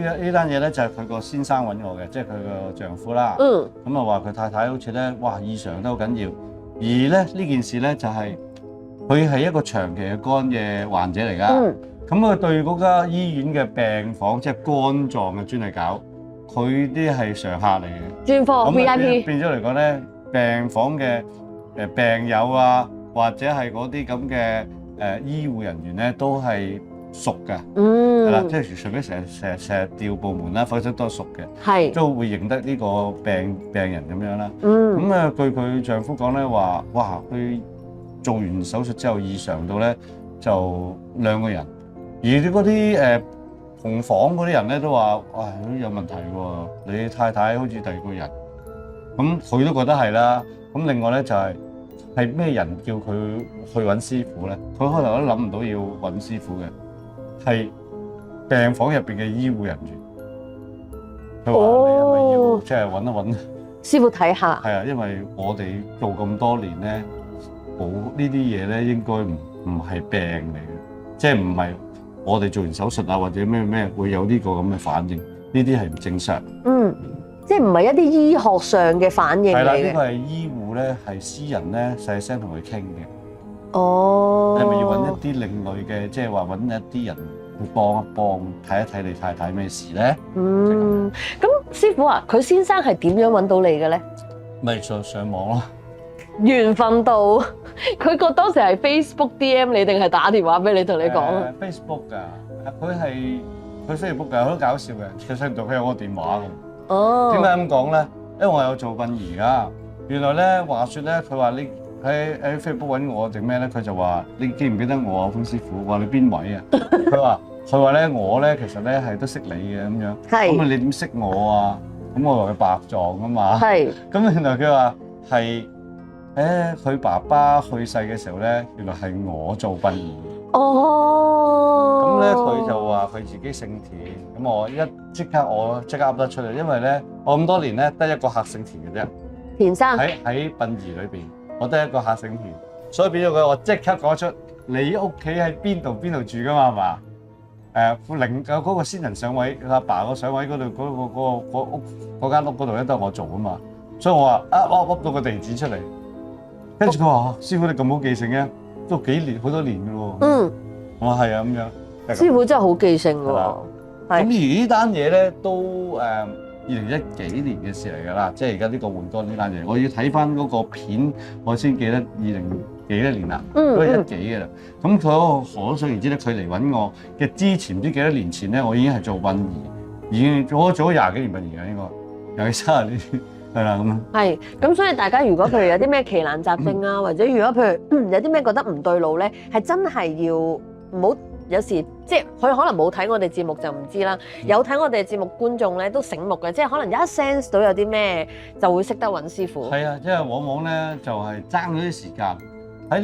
呢單嘢咧就係佢個先生揾我嘅，即係佢個丈夫啦。咁啊話佢太太好似咧，哇異常都好緊要。而咧呢件事咧就係佢係一個長期嘅肝嘅患者嚟㗎。咁佢對嗰間醫院嘅病房，即係肝臟嘅專係搞，佢啲係常客嚟嘅。專科 VIP 變咗嚟講咧，病房嘅病友啊，或者係嗰啲咁嘅醫護人員咧，都係熟㗎。係啦，即係除非成日調部門啦，否則都係熟嘅。係都會認得呢個病人咁樣啦。咁啊，據佢丈夫講咧話，哇，佢做完手術之後異常到咧，就2個人。而嗰啲同房嗰啲人咧都話，哇，有問題喎！你太太好似第二個人，咁佢都覺得係啦。咁另外咧就係咩人叫佢去揾師傅咧？佢開頭都諗唔到要揾師傅嘅，係病房入邊嘅醫護人員。佢話：你係咪要即係揾一揾師傅睇下？係啊，因為我哋做咁多年咧，冇呢啲嘢咧，應該唔係病嚟嘅，即係唔係。我哋做完手術啊，或者咩會有呢個咁嘅反應，呢啲係唔正常。即係唔係一啲醫學上嘅反應嚟嘅。係啦，呢個係醫護咧，係私人咧細聲同佢傾嘅。哦。你係咪要揾一啲另類嘅，即係話揾一啲人去幫一幫，睇一睇你太太咩事咧？咁師傅啊，佢先生係點樣揾到你嘅咧？咪上網咯。緣分到，佢個當時係 Facebook DM 你定係打電話俾你同你講？Facebook 㗎，佢 Facebook 㗎，好多搞笑嘅。其實唔到佢有我電話㗎。點解咁講咧？因為我有做殯儀㗎。原來咧話説咧，佢話你喺 Facebook 揾我定咩咧？佢就話你記唔記得我啊，潘師傅？我話你邊位啊？佢話咧我咧其實咧係都識你嘅咁樣。咁啊你點識我啊？咁我話佢白撞啊嘛。咁原來佢話係。佢爸爸去世嘅時候咧，原來係我做殯儀。咁咧佢就話佢自己姓田，咁我即刻噏得出嚟，因為咧我咁多年咧得一個客姓田嘅啫。田生喺殯儀裏邊，我得一個客姓田，所以變咗佢我即刻講出你屋企喺邊度住㗎嘛係嘛？嗰個先人上位，佢阿爸個上位嗰度嗰間屋嗰度咧都係我做啊嘛，所以我話我噏到個地址出嚟。跟住佢話：師傅你咁好記性嘅，都好多年嘅喎。我話係啊咁樣。師傅真係好記性喎。咁而呢單嘢咧都2010幾年嘅事嚟㗎啦，即係而家呢個換肝呢單嘢，我要睇翻嗰個片，我先記得20幾年啦，都係10幾嘅啦。咁佢可想而知咧，佢嚟揾我嘅之前唔知幾多年前咧，我已經係做殯儀，已經做咗20幾年殯儀啦，應該20、30年。係啦，咁啊。係，咁所以大家如果譬如有啲咩奇難雜症啊，或者如果譬如有啲咩覺得唔對路咧，係真係要唔好有時即係佢可能冇睇我哋節目就唔知啦。有睇我哋節目觀眾咧都醒目嘅，即係可能一 sense 到有啲咩就會識得揾師傅。係啊，即係往往咧就係爭咗啲時間喺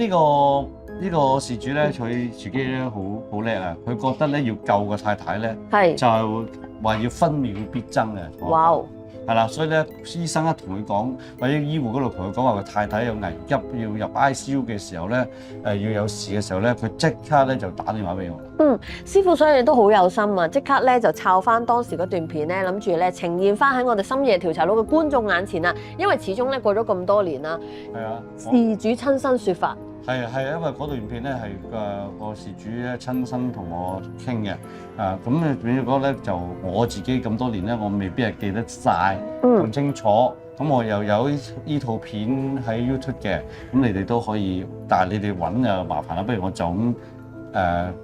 呢個事主咧，佢自己咧好叻啊！佢覺得咧要救個太太咧，就係話要分秒必爭嘅。哇！係啦，所以咧，醫生一同佢講，或者醫護嗰度同佢講話，個太太有危急要入 ICU 嘅時候咧，要有事嘅時候咧，佢即刻咧就打電話俾我。師傅所以都好有心啊！即刻咧就抄翻當時嗰段片咧，諗住咧呈現翻喺我哋深夜調查佬嘅觀眾眼前啦。因為始終咧過咗咁多年啦，係啊，事主親身説法。係啊，因為嗰段片咧係個事主咧親身同我傾嘅，咁咧變咗講咧就我自己咁多年咧，我未必係記得晒咁清楚，咁我又有呢套片喺 YouTube 嘅，咁你哋都可以，但係你哋揾就麻煩啦，不如我就咁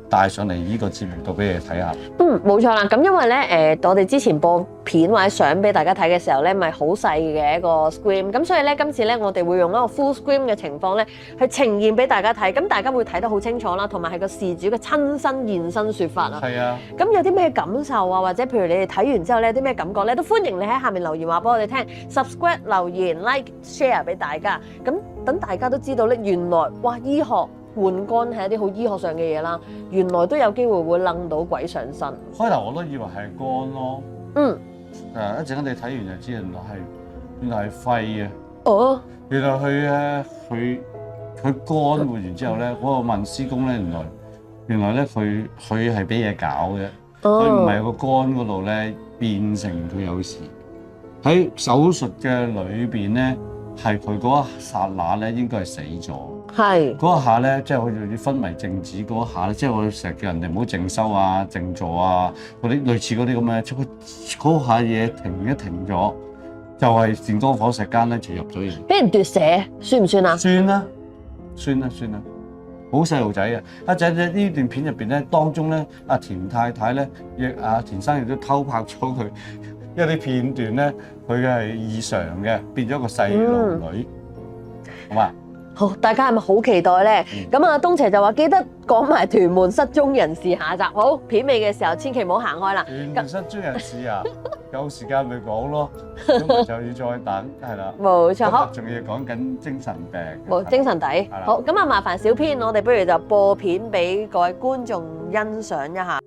帶上嚟呢個節目度俾你睇下。冇錯啦。咁因為咧我哋之前播片或者相俾大家睇嘅時候咧，咪好細嘅一個 screen，咁所以咧今次咧我哋會用一個 full screen 嘅情況咧去呈現俾大家睇，咁大家會睇得好清楚啦，同埋係個事主嘅親身現身説法啊。係啊。咁有啲咩感受啊，或者譬如你哋睇完之後咧有啲咩感覺咧，都歡迎你喺下面留言話俾我哋聽 ，subscribe 留言 like share 俾大家，咁等大家都知道咧，原來哇醫學換肝係一啲好醫學上嘅嘢啦，原來都有機會會掕到鬼上身。開頭我都以為係肝咯。一陣間你睇完就知，原來係肺啊！原來佢肝換完之後咧，嗰個問師公咧，原來咧佢係俾嘢搞嘅。佢唔係個肝嗰度咧變成佢有事。喺手術嘅裏邊咧，係佢嗰一剎那咧應該係死咗。係嗰一下咧，即係好似啲昏迷靜止嗰一下咧，即係我成日叫人哋唔好靜修啊、靜坐啊，嗰啲類似嗰啲咁嘅，即係嗰下嘢停咗，就係電光火石間咧就入咗嚟。俾人奪舍，算唔算啊？算啦，好細路仔啊！阿仔咧呢段片入邊咧，當中咧阿田太太咧，亦阿田生亦都偷拍咗佢一啲片段咧，佢係異常嘅，變咗個細路女，好嘛？好，大家係咪好期待咧？咁啊，東邪就話記得講埋屯門失蹤人士下集。好，片尾嘅時候千祈唔好行開啦。屯門失蹤人士啊，有時間咪講咯，咁咪就要再等，係啦。冇錯，好，仲要講緊精神病。冇精神底。好，咁啊，麻煩小編，我哋不如就播片俾各位觀眾欣賞一下。